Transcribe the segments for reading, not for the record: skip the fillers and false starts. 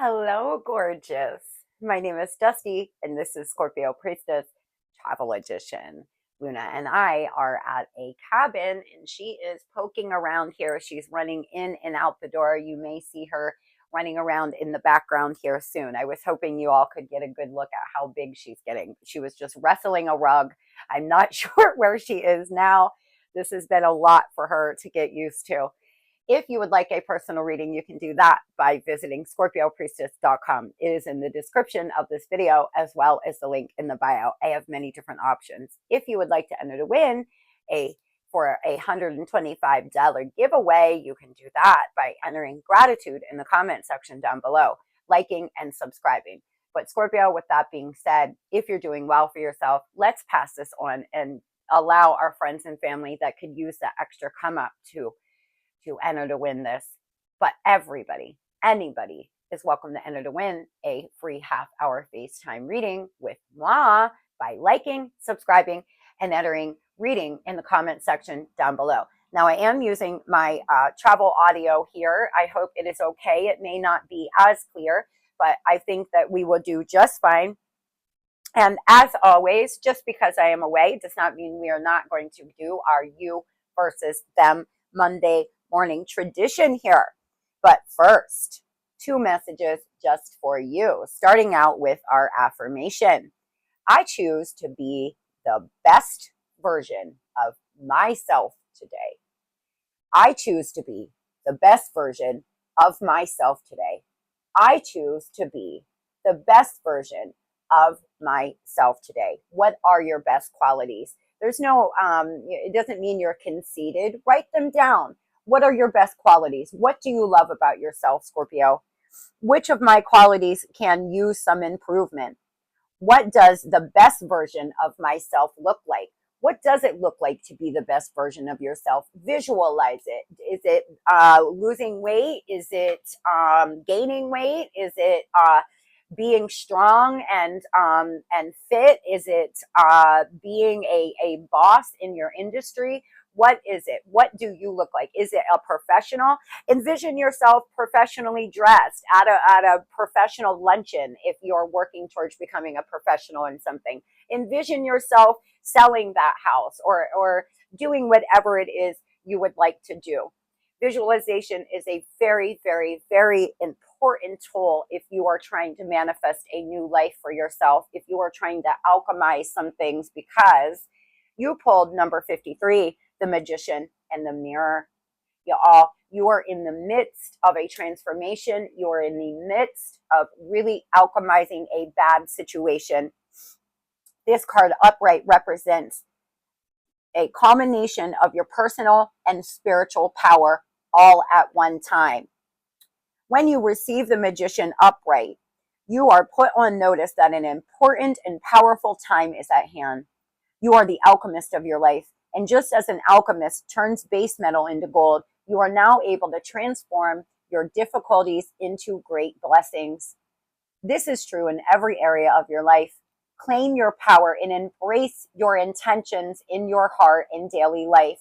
Hello, gorgeous. My name is Dusty, and this is Scorpio Priestess Travel Edition. Luna and I are at a cabin, and she is poking around here. She's running in and out the door. You may see her running around in the background here soon. I was hoping you all could get a good look at how big she's getting. She was just wrestling a rug. I'm not sure where she is now. This has been a lot for her to get used to. If you would like a personal reading, you can do that by visiting scorpiopriestess.com. It is in the description of this video, as well as the link in the bio. I have many different options. If you would like to enter to win for a $125 giveaway, you can do that by entering gratitude in the comment section down below, liking and subscribing. But Scorpio, with that being said, if you're doing well for yourself, let's pass this on and allow our friends and family that could use that extra come up to enter to win this. But everybody, anybody is welcome to enter to win a free half-hour FaceTime reading with moi by liking, subscribing, and entering reading in the comment section down below. Now, I am using my travel audio here. I hope it is okay. It may not be as clear, but I think that we will do just fine. And as always, just because I am away does not mean we are not going to do our you versus them Monday morning tradition here. But first, two messages just for you, starting out with our affirmation. I choose to be the best version of myself today. I choose to be the best version of myself today. I choose to be the best version of myself today. What are your best qualities? There's no, it doesn't mean you're conceited. Write them down. What are your best qualities? What do you love about yourself, Scorpio? Which of my qualities can use some improvement? What does the best version of myself look like? What does it look like to be the best version of yourself? Visualize it. Is it losing weight? Is it gaining weight? Is it being strong and fit? Is it being a boss in your industry? What is it? What do you look like? Is it a professional? Envision yourself professionally dressed at a professional luncheon if you're working towards becoming a professional in something. Envision yourself selling that house or doing whatever it is you would like to do. Visualization is a very, very, very important tool if you are trying to manifest a new life for yourself, if you are trying to alchemize some things, because you pulled number 53, the Magician and the Mirror. Y'all, you are in the midst of a transformation. You are in the midst of really alchemizing a bad situation. This card upright represents a combination of your personal and spiritual power all at one time. When you receive the Magician upright, you are put on notice that an important and powerful time is at hand. You are the alchemist of your life. And just as an alchemist turns base metal into gold, you are now able to transform your difficulties into great blessings. This is true in every area of your life. Claim your power and embrace your intentions in your heart in daily life.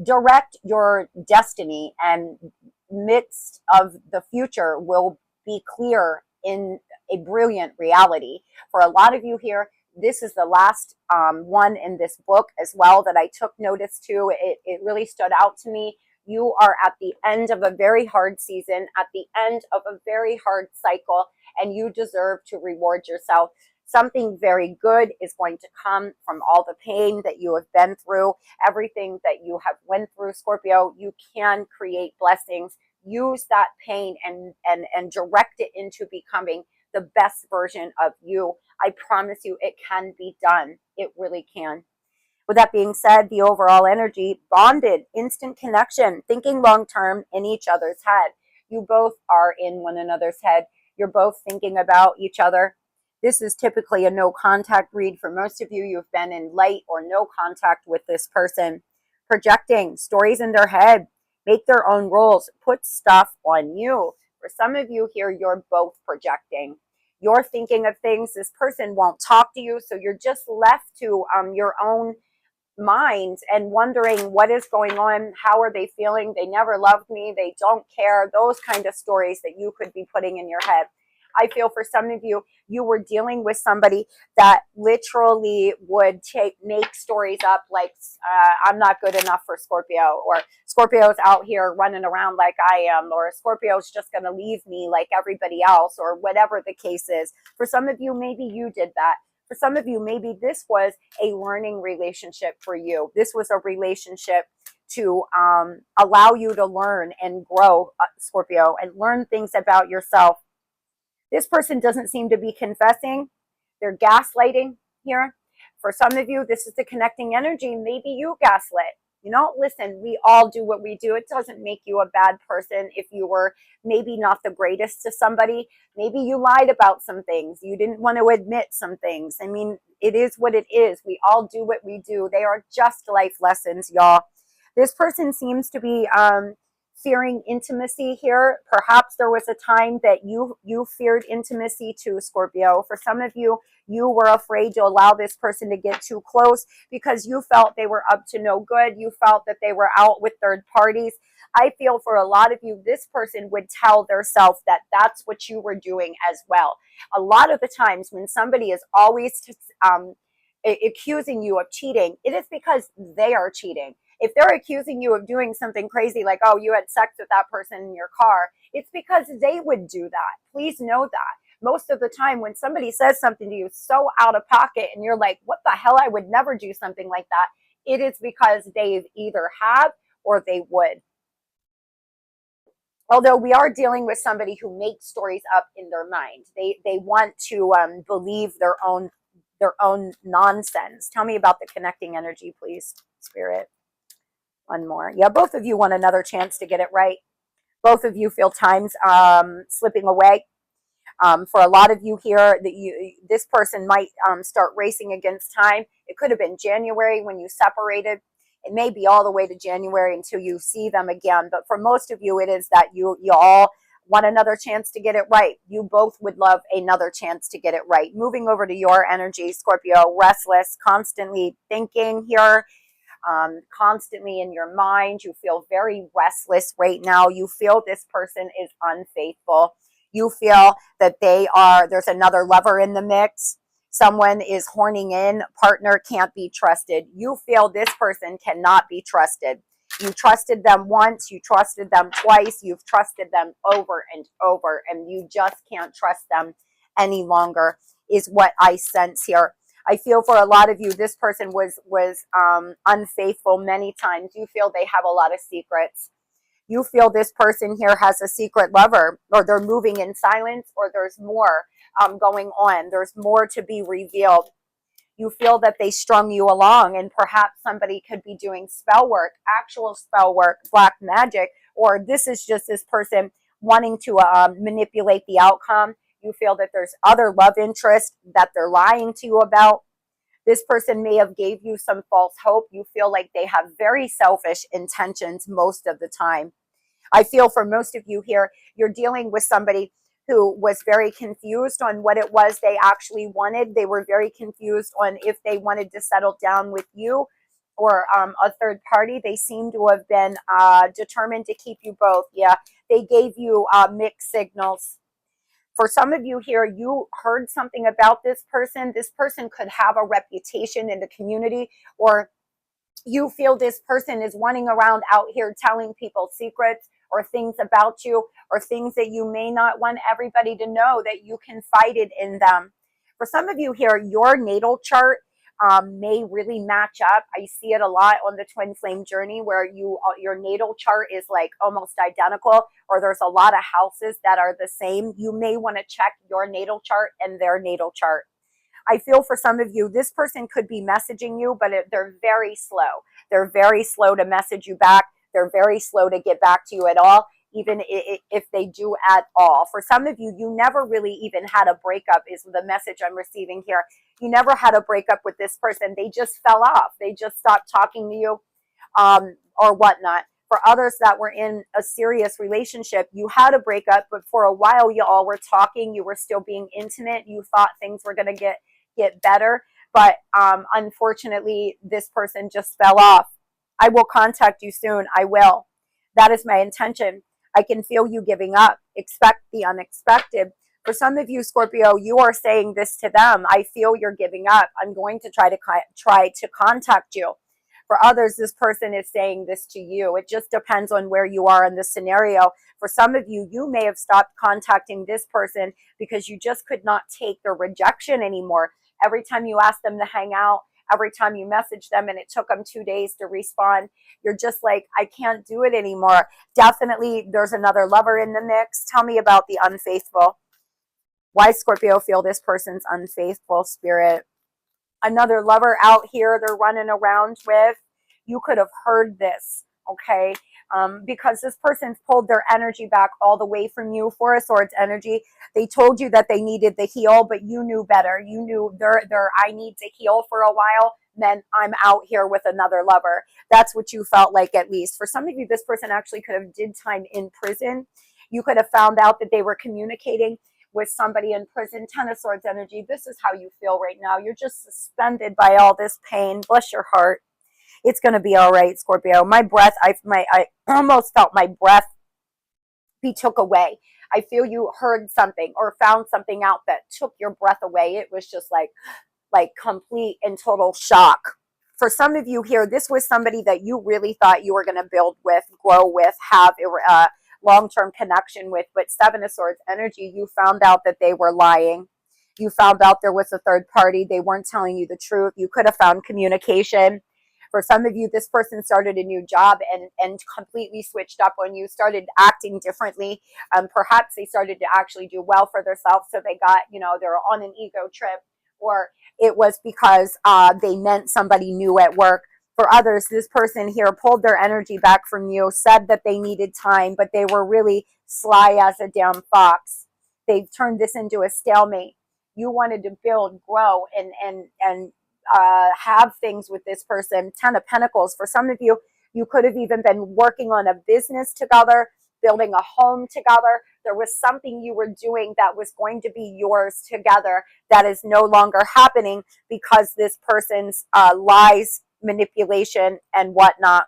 Direct your destiny, and midst of the future will be clear in a brilliant reality. For a lot of you here, this is the last one in this book as well that I took notice to. It really stood out to me. You are at the end of a very hard season, at the end of a very hard cycle, and you deserve to reward yourself. Something very good is going to come from all the pain that you have been through, everything that you have went through, Scorpio. You can create blessings. Use that pain and direct it into becoming the best version of you. I promise you it can be done. It really can. With that being said, the overall energy, bonded, instant connection, thinking long-term in each other's head. You both are in one another's head. You're both thinking about each other. This is typically a no contact read for most of you. You've been in light or no contact with this person. Projecting stories in their head, make their own roles, put stuff on you. For some of you here, you're both projecting. You're thinking of things. This person won't talk to you, so you're just left to your own mind and wondering what is going on, how are they feeling, they never loved me, they don't care, those kind of stories that you could be putting in your head. I feel for some of you, you were dealing with somebody that literally would make stories up like, I'm not good enough for Scorpio, or Scorpio's out here running around like I am, or Scorpio's just going to leave me like everybody else, or whatever the case is. For some of you, maybe you did that. For some of you, maybe this was a learning relationship for you. This was a relationship to allow you to learn and grow, Scorpio, and learn things about yourself. This person doesn't seem to be confessing. They're gaslighting here. For some of you, this is the connecting energy. Maybe you gaslit. You know, listen, we all do what we do. It doesn't make you a bad person if you were maybe not the greatest to somebody. Maybe you lied about some things. You didn't want to admit some things. I mean, it is what it is. We all do what we do. They are just life lessons, y'all. This person seems to be fearing intimacy here. Perhaps there was a time that you feared intimacy too, Scorpio. For some of you, you were afraid to allow this person to get too close because you felt they were up to no good. You felt that they were out with third parties. I feel for a lot of you, this person would tell their self that that's what you were doing as well. A lot of the times when somebody is always accusing you of cheating, it is because they are cheating. If they're accusing you of doing something crazy like, oh, you had sex with that person in your car, it's because they would do that. Please know that. Most of the time when somebody says something to you so out of pocket and you're like, what the hell, I would never do something like that, it is because they either have or they would. Although we are dealing with somebody who makes stories up in their mind. They want to believe their own nonsense. Tell me about the connecting energy, please, Spirit. One more. Yeah, both of you want another chance to get it right. Both of you feel time's slipping away. For a lot of you here, this person might start racing against time. It could have been January when you separated. It may be all the way to January until you see them again. But for most of you, it is that you all want another chance to get it right. You both would love another chance to get it right. Moving over to your energy, Scorpio, restless, constantly thinking here. Constantly in your mind. You feel very restless right now. You feel this person is unfaithful. You feel that there's another lover in the mix. Someone is horning in. Partner can't be trusted. You feel this person cannot be trusted. You trusted them once. You trusted them twice. You've trusted them over and over, and you just can't trust them any longer is what I sense here. I feel for a lot of you, this person was unfaithful many times. You feel they have a lot of secrets. You feel this person here has a secret lover, or they're moving in silence, or there's more going on. There's more to be revealed. You feel that they strung you along, and perhaps somebody could be doing spell work, actual spell work, black magic, or this is just this person wanting to manipulate the outcome. You feel that there's other love interest that they're lying to you about. This person may have gave you some false hope. You feel like they have very selfish intentions most of the time. I feel for most of you here, you're dealing with somebody who was very confused on what it was they actually wanted. They were very confused on if they wanted to settle down with you or a third party. They seem to have been determined to keep you both. Yeah, they gave you mixed signals. For some of you here, you heard something about this person. This person could have a reputation in the community, or you feel this person is running around out here telling people secrets or things about you or things that you may not want everybody to know, that you confided in them. For some of you here, your natal chart may really match up. I see it a lot on the twin flame journey where your natal chart is like almost identical, or there's a lot of houses that are the same. You may want to check your natal chart and their natal chart. I feel for some of you, this person could be messaging you, but they're very slow. They're very slow to message you back. They're very slow to get back to you at all, even if they do at all. For some of you, you never really even had a breakup is the message I'm receiving here. You never had a breakup with this person. They just fell off. They just stopped talking to you or whatnot. For others that were in a serious relationship, you had a breakup, but for a while you all were talking. You were still being intimate. You thought things were going to get better. but unfortunately, this person just fell off. I will contact you soon. I will. That is my intention. I can feel you giving up. Expect the unexpected. For some of you, Scorpio, you are saying this to them. I feel you're giving up. I'm going to try to contact you. For others, this person is saying this to you. It just depends on where you are in the scenario. For some of you, you may have stopped contacting this person because you just could not take the rejection anymore. Every time you asked them to hang out, every time you message them and it took them 2 days to respond, you're just like, I can't do it anymore. Definitely there's another lover in the mix. Tell me about the unfaithful. Why Scorpio feel this person's unfaithful, Spirit? Another lover out here they're running around with. You could have heard this, okay? Because this person's pulled their energy back all the way from you. Four of Swords energy. They told you that they needed the heal, but you knew better. You knew I need to heal for a while, then I'm out here with another lover. That's what you felt like, at least. For some of you, this person actually could have did time in prison. You could have found out that they were communicating with somebody in prison. Ten of Swords energy. This is how you feel right now. You're just suspended by all this pain. Bless your heart. It's going to be all right, Scorpio. My breath, I almost felt my breath be took away. I feel you heard something or found something out that took your breath away. It was just like complete and total shock. For some of you here, this was somebody that you really thought you were going to build with, grow with, have a long-term connection with. But Seven of Swords energy, you found out that they were lying. You found out there was a third party. They weren't telling you the truth. You could have found communication. For some of you, this person started a new job and completely switched up on you, started acting differently. Perhaps they started to actually do well for themselves. So they got, they're on an ego trip, or it was because they met somebody new at work. For others, this person here pulled their energy back from you, said that they needed time, but they were really sly as a damn fox. They've turned this into a stalemate. You wanted to build, grow, and have things with this person. Ten of Pentacles. For some of you, you could have even been working on a business together, building a home together. There was something you were doing that was going to be yours together that is no longer happening because this person's lies, manipulation, and whatnot.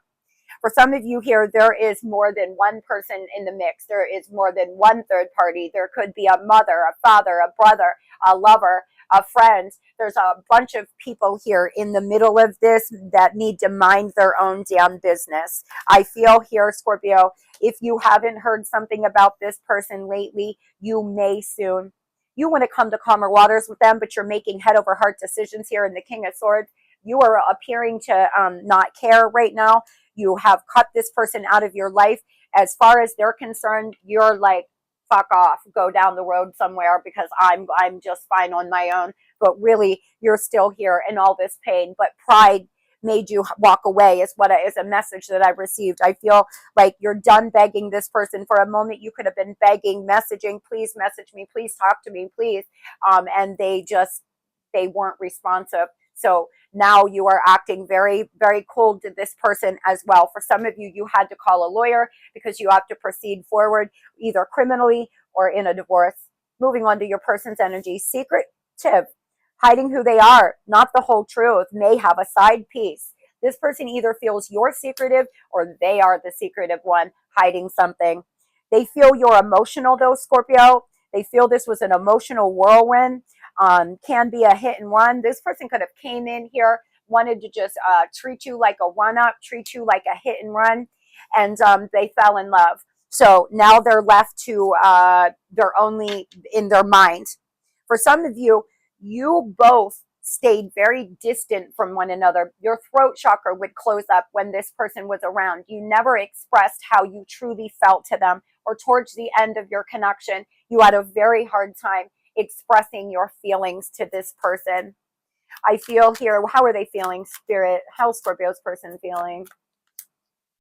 For some of you here, there is more than one person in the mix. There is more than one third party. There could be a mother, a father, a brother, a lover, a friend. There's a bunch of people here in the middle of this that need to mind their own damn business. I feel here, Scorpio, if you haven't heard something about this person lately, you may soon. You want to come to calmer waters with them, but you're making head over heart decisions here in the King of Swords. You are appearing to not care right now. You have cut this person out of your life. As far as they're concerned, you're like, fuck off, go down the road somewhere because I'm just fine on my own. But really, you're still here in all this pain. But pride made you walk away is a message that I received. I feel like you're done begging this person. For a moment, you could have been begging, messaging, please message me, please talk to me, please. And they weren't responsive. So now you are acting very, very cold to this person as well. For some of you, you had to call a lawyer because you have to proceed forward either criminally or in a divorce. Moving on to your person's energy. Secretive, hiding who they are, not the whole truth, may have a side piece. This person either feels you're secretive or they are the secretive one hiding something. They feel you're emotional though, Scorpio. They feel this was an emotional whirlwind. Can be a hit and run. This person could have came in here, wanted to just treat you like a run-up, treat you like a hit and run, and they fell in love. So now they're left to, they're only in their mind. For some of you, you both stayed very distant from one another. Your throat chakra would close up when this person was around. You never expressed how you truly felt to them, or towards the end of your connection, you had a very hard time expressing your feelings to this person. I feel here, how are they feeling, Spirit? How's Scorpio's person feeling?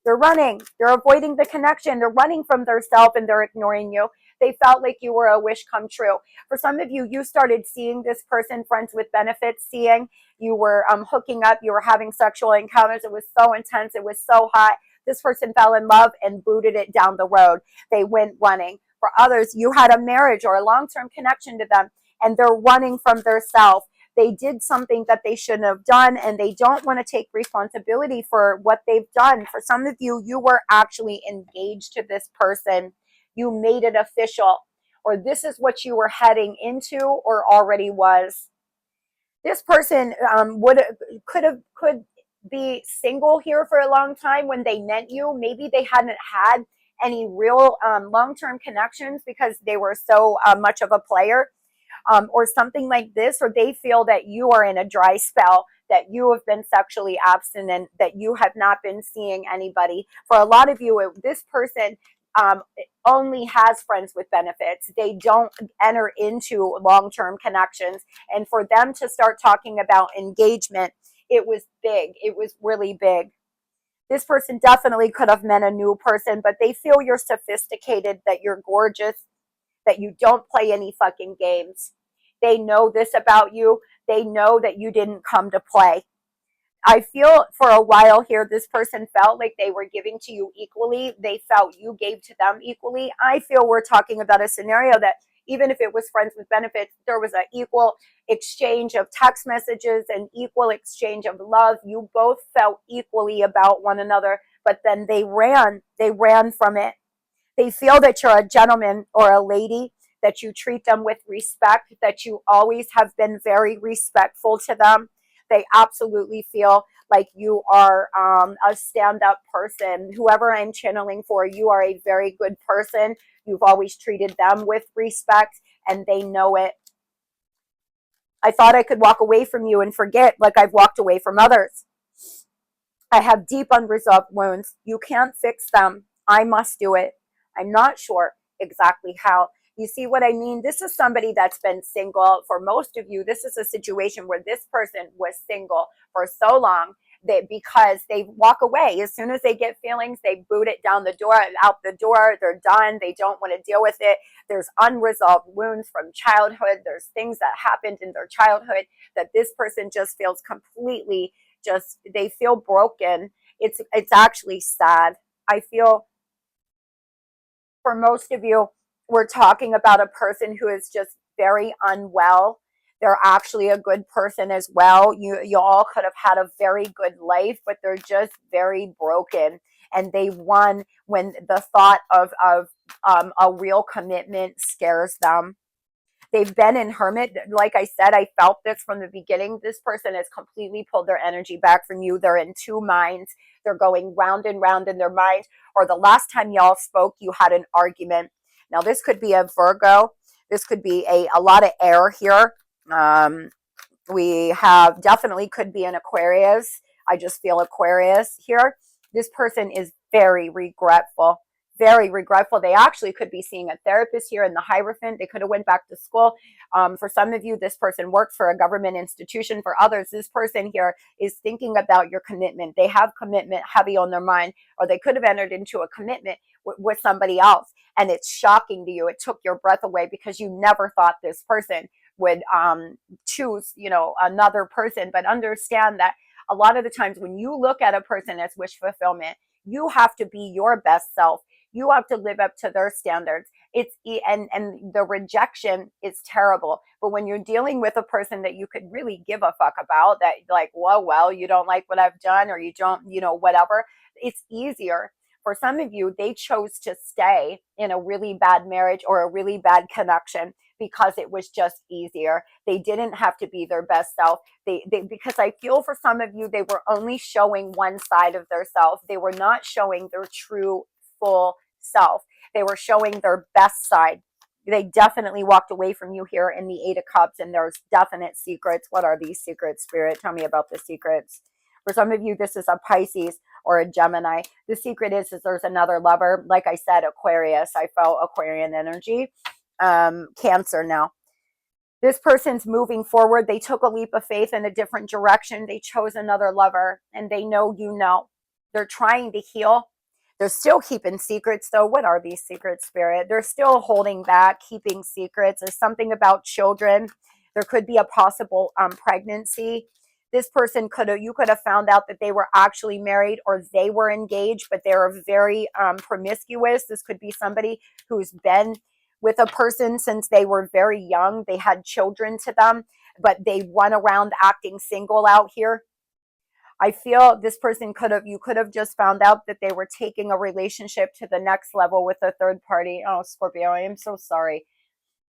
They're running. They're avoiding the connection. They're running from their self and they're ignoring you. They felt like you were a wish come true. For some of you, you started seeing this person, friends with benefits, seeing you were hooking up, you were having sexual encounters. It was so intense. It was so hot. This person fell in love and booted it down the road. They went running. For others, you had a marriage or a long-term connection to them, and they're running from their self. They did something that they shouldn't have done, and they don't want to take responsibility for what they've done. For some of you, you were actually engaged to this person. You made it official, or this is what you were heading into or already was. This person could be single here for a long time when they met you. Maybe they hadn't had any real long-term connections because they were so much of a player, or something like this, or they feel that you are in a dry spell, that you have been sexually abstinent, that you have not been seeing anybody. For a lot of you, this person only has friends with benefits. They don't enter into long-term connections. And for them to start talking about engagement, it was big. It was really big. This person definitely could have met a new person, but they feel you're sophisticated, that you're gorgeous, that you don't play any fucking games. They know this about you. They know that you didn't come to play. I feel for a while here, this person felt like they were giving to you equally. They felt you gave to them equally. I feel we're talking about a scenario that even if it was friends with benefits, there was an equal exchange of text messages and equal exchange of love. You both felt equally about one another, but then they ran from it. They feel that you're a gentleman or a lady, that you treat them with respect, that you always have been very respectful to them. They absolutely feel like you are a stand-up person. Whoever I'm channeling for, you are a very good person. You've always treated them with respect, and they know it. I thought I could walk away from you and forget, like I've walked away from others. I have deep unresolved wounds. You can't fix them. I must do it. I'm not sure exactly how. You see what I mean? This is somebody that's been single. For most of you, this is a situation where this person was single for so long that because they walk away. As soon as they get feelings, they boot it down the door, out the door. They're done. They don't want to deal with it. There's unresolved wounds from childhood. There's things that happened in their childhood that this person just feels completely they feel broken. It's actually sad. I feel for most of you, we're talking about a person who is just very unwell. They're actually a good person as well. You all could have had a very good life, but they're just very broken. And they won when the thought of a real commitment scares them. They've been in hermit. Like I said, I felt this from the beginning. This person has completely pulled their energy back from you. They're in two minds. They're going round and round in their mind. Or the last time y'all spoke, you had an argument. Now, this could be a Virgo. This could be a lot of air here. We have definitely could be an Aquarius. I just feel Aquarius here. This person is very regretful. Very regretful. They actually could be seeing a therapist here in the Hierophant. They could have went back to school. For some of you, this person works for a government institution. For others, this person here is thinking about your commitment. They have commitment heavy on their mind, or they could have entered into a commitment with somebody else. And it's shocking to you. It took your breath away because you never thought this person would choose, another person. But understand that a lot of the times when you look at a person as wish fulfillment, you have to be your best self. You have to live up to their standards. And the rejection is terrible. But when you're dealing with a person that you could really give a fuck about, that like, well, you don't like what I've done, or you don't, whatever, it's easier. For some of you, they chose to stay in a really bad marriage or a really bad connection because it was just easier. They didn't have to be their best self. Because I feel for some of you, they were only showing one side of their self. They were not showing their true full self. They were showing their best side. They definitely walked away from you here in the Eight of Cups, and there's definite secrets. What are these secrets, Spirit? Tell me about the secrets. For some of you, this is a Pisces or a Gemini. The secret is there's another lover. Like I said, Aquarius. I felt Aquarian energy. Cancer now. This person's moving forward. They took a leap of faith in a different direction. They chose another lover, and they know you know. They're trying to heal. They're still keeping secrets, though. What are these secrets, Spirit? They're still holding back, keeping secrets. There's something about children. There could be a possible pregnancy. This person you could have found out that they were actually married or they were engaged, but they're very promiscuous. This could be somebody who's been with a person since they were very young. They had children to them. but they run around acting single out here. I feel this person you could have just found out that they were taking a relationship to the next level with a third party. Oh, Scorpio, I am so sorry,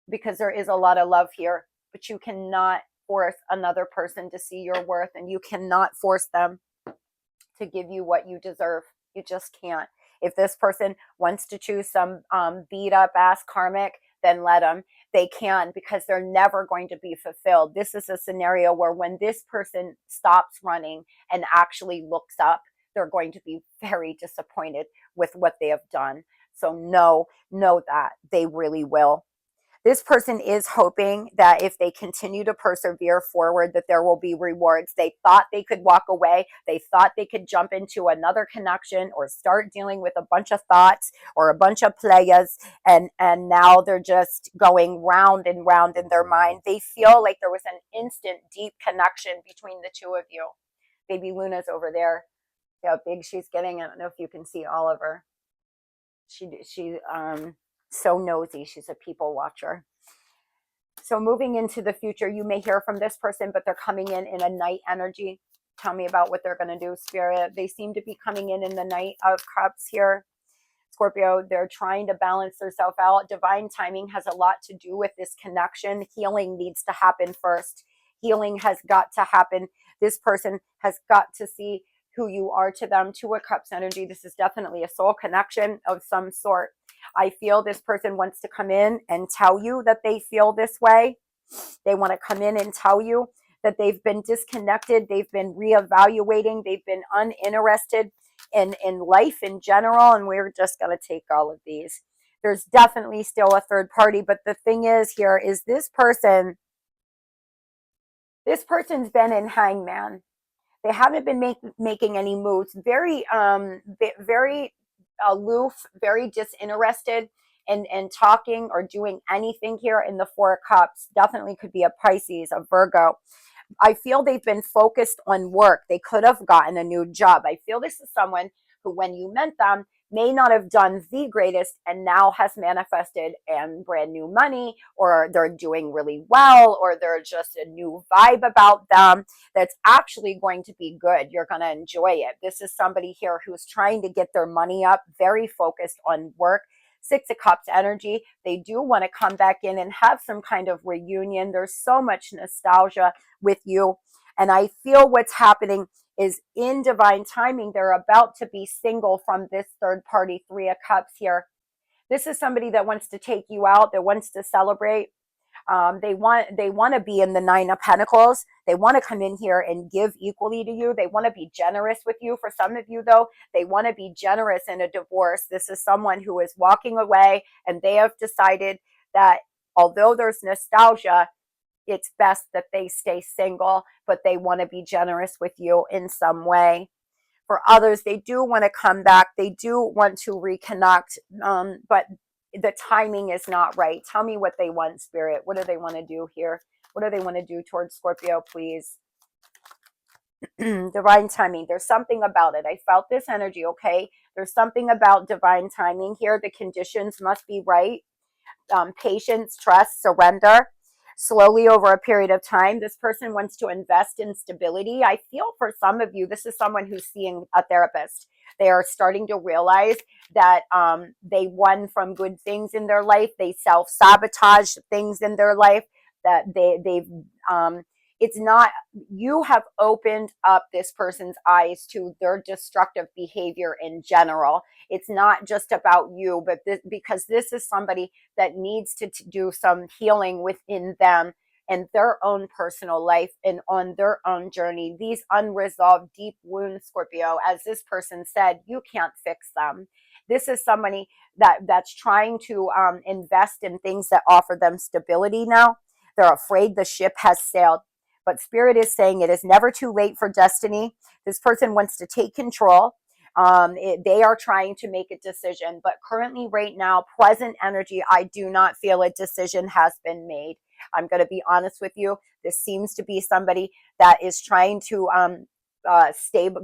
because there is a lot of love here, but you cannot force another person to see your worth, and you cannot force them to give you what you deserve. You just can't. If this person wants to choose some beat up ass karmic, then let them. They can, because they're never going to be fulfilled. This is a scenario where when this person stops running and actually looks up, they're going to be very disappointed with what they have done. So know that they really will. This person is hoping that if they continue to persevere forward, that there will be rewards. They thought they could walk away. They thought they could jump into another connection or start dealing with a bunch of thoughts or a bunch of playas. And now they're just going round and round in their mind. They feel like there was an instant deep connection between the two of you. Baby Luna's over there. See how big she's getting? I don't know if you can see all of her. She so nosy. She's a people watcher. So moving into the future, you may hear from this person, but they're coming in a night energy. Tell me about what they're going to do, Spirit. They seem to be coming in the Knight of Cups here. Scorpio, they're trying to balance themselves out. Divine timing has a lot to do with this connection. Healing needs to happen first. Healing has got to happen. This person has got to see who you are to them. Two of Cups energy. This is definitely a soul connection of some sort. I feel this person wants to come in and tell you that they feel this way. They want to come in and tell you that they've been disconnected. They've been reevaluating. They've been uninterested in life in general. And we're just going to take all of these. There's definitely still a third party. But the thing is here is this person's been in Hangman. They haven't been making any moves. Very aloof, very disinterested in talking or doing anything here in the Four of Cups. Definitely could be a Pisces, a Virgo. I feel they've been focused on work. They could have gotten a new job. I feel this is someone who, when you met them, may not have done the greatest and now has manifested and brand new money, or they're doing really well, or there's just a new vibe about them that's actually going to be good. You're going to enjoy it. This is somebody here who's trying to get their money up, very focused on work. Six of Cups energy. They do want to come back in and have some kind of reunion. There's so much nostalgia with you. And I feel what's happening is in divine timing, they're about to be single from this third party, Three of Cups here. This is somebody that wants to take you out, that wants to celebrate. They want to be in the Nine of Pentacles. They want to come in here and give equally to you. They want to be generous with you. For some of you, though, they want to be generous in a divorce. This is someone who is walking away, and they have decided that although there's nostalgia, it's best that they stay single, but they want to be generous with you in some way. For others, they do want to come back. They do want to reconnect, but the timing is not right. Tell me what they want, Spirit. What do they want to do here? What do they want to do towards Scorpio, please? Divine timing. There's something about it. I felt this energy, okay? There's something about divine timing here. The conditions must be right. Patience, trust, surrender. Slowly over a period of time, this person wants to invest in stability. I feel for some of you, this is someone who's seeing a therapist. They are starting to realize that they run from good things in their life. They self-sabotage things in their life, that it's not, you have opened up this person's eyes to their destructive behavior in general. It's not just about you, but because this is somebody that needs to do some healing within them and their own personal life and on their own journey. These unresolved deep wounds, Scorpio, as this person said, you can't fix them. This is somebody that's trying to invest in things that offer them stability now. They're afraid the ship has sailed. But Spirit is saying it is never too late for destiny. This person wants to take control. They are trying to make a decision. But currently, right now, present energy, I do not feel a decision has been made. I'm going to be honest with you. This seems to be somebody that is trying to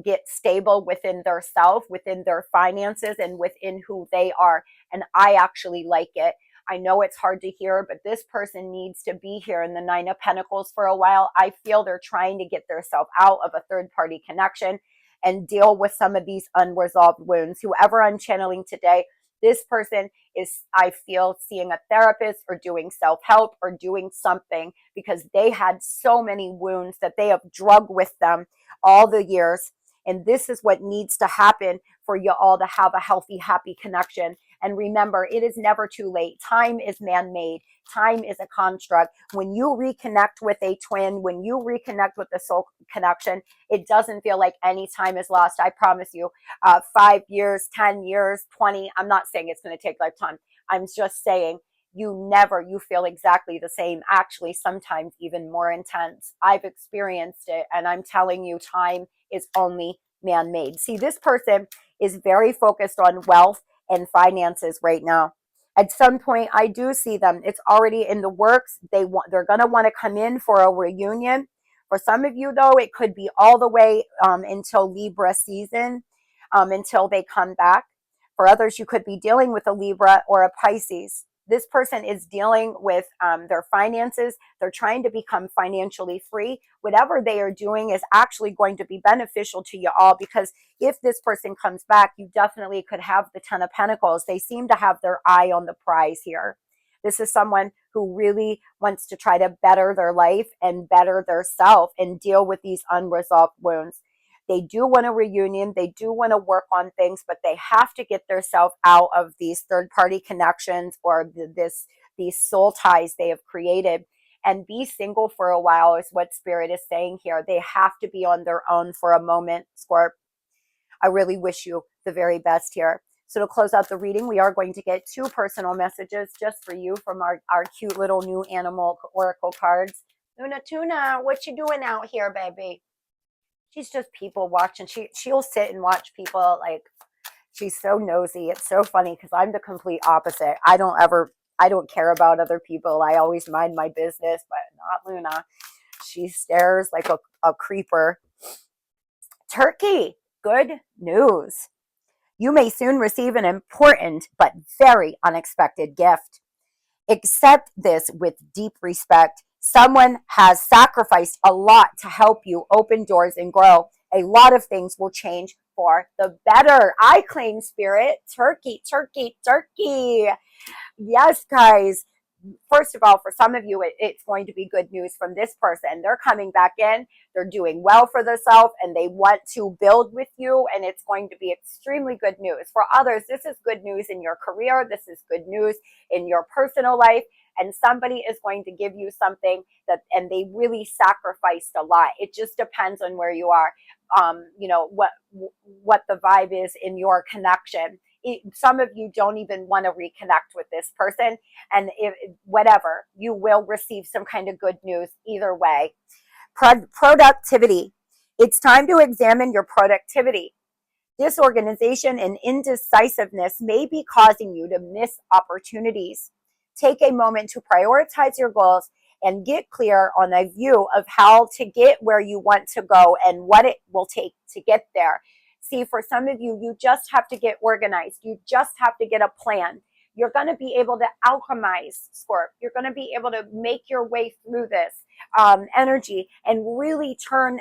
get stable within their self, within their finances, and within who they are. And I actually like it. I know it's hard to hear, but this person needs to be here in the Nine of Pentacles for a while. I feel they're trying to get themselves out of a third-party connection and deal with some of these unresolved wounds. Whoever I'm channeling today, this person is, I feel, seeing a therapist or doing self-help or doing something because they had so many wounds that they have drugged with them all the years. And this is what needs to happen for you all to have a healthy, happy connection. And remember, it is never too late. Time is man-made. Time is a construct. When you reconnect with a twin, when you reconnect with the soul connection, it doesn't feel like any time is lost. I promise you, 5 years, 10 years, 20, I'm not saying it's going to take lifetime. I'm just saying you feel exactly the same. Actually, sometimes even more intense. I've experienced it, and I'm telling you, time is only man-made. See, this person is very focused on wealth and finances right now. At some point, I do see them. It's already in the works. They're going to want to come in for a reunion. For some of you, though, it could be all the way until Libra season, until they come back. For others, you could be dealing with a Libra or a Pisces. This person is dealing with their finances. They're trying to become financially free. Whatever they are doing is actually going to be beneficial to you all, because if this person comes back, you definitely could have the Ten of Pentacles. They seem to have their eye on the prize here. This is someone who really wants to try to better their life and better their self and deal with these unresolved wounds. They do want a reunion. They do want to work on things, but they have to get themselves out of these third-party connections or these soul ties they have created, and be single for a while is what Spirit is saying here. They have to be on their own for a moment, Scorp. I really wish you the very best here. So to close out the reading, we are going to get 2 personal messages just for you from our cute little new animal oracle cards. Luna Tuna, what you doing out here, baby? She's just people watching. She'll sit and watch people. Like, she's so nosy. It's so funny because I'm the complete opposite. I don't care about other people. I always mind my business, but not Luna. She stares like a creeper. Turkey, good news. You may soon receive an important but very unexpected gift. Accept this with deep respect. Someone has sacrificed a lot to help you open doors and grow. A lot of things will change for the better. I claim, Spirit. Turkey, turkey, turkey. Yes, guys. First of all, for some of you, it's going to be good news from this person. They're coming back in. They're doing well for themselves, and they want to build with you, and it's going to be extremely good news. For others, this is good news in your career. This is good news in your personal life, and somebody is going to give you something and they really sacrificed a lot. It just depends on where you are. You know, what the vibe is in your connection. Some of you don't even want to reconnect with this person, and whatever, you will receive some kind of good news either way. Productivity. It's time to examine your productivity. Disorganization and indecisiveness may be causing you to miss opportunities. Take a moment to prioritize your goals and get clear on a view of how to get where you want to go and what it will take to get there. See, for some of you, you just have to get organized. You just have to get a plan. You're going to be able to alchemize, Scorp. You're going to be able to make your way through this energy and really turn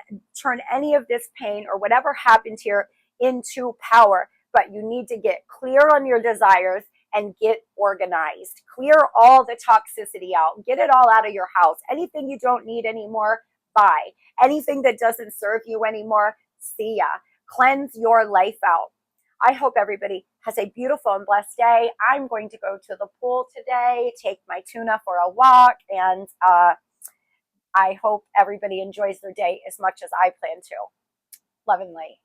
any of this pain or whatever happened here into power. But you need to get clear on your desires and get organized. Clear all the toxicity out. Get it all out of your house. Anything you don't need anymore, buy. Anything that doesn't serve you anymore, see ya. Cleanse your life out. I hope everybody has a beautiful and blessed day. I'm going to go to the pool today, take my tuna for a walk, and I hope everybody enjoys their day as much as I plan to. Love and light.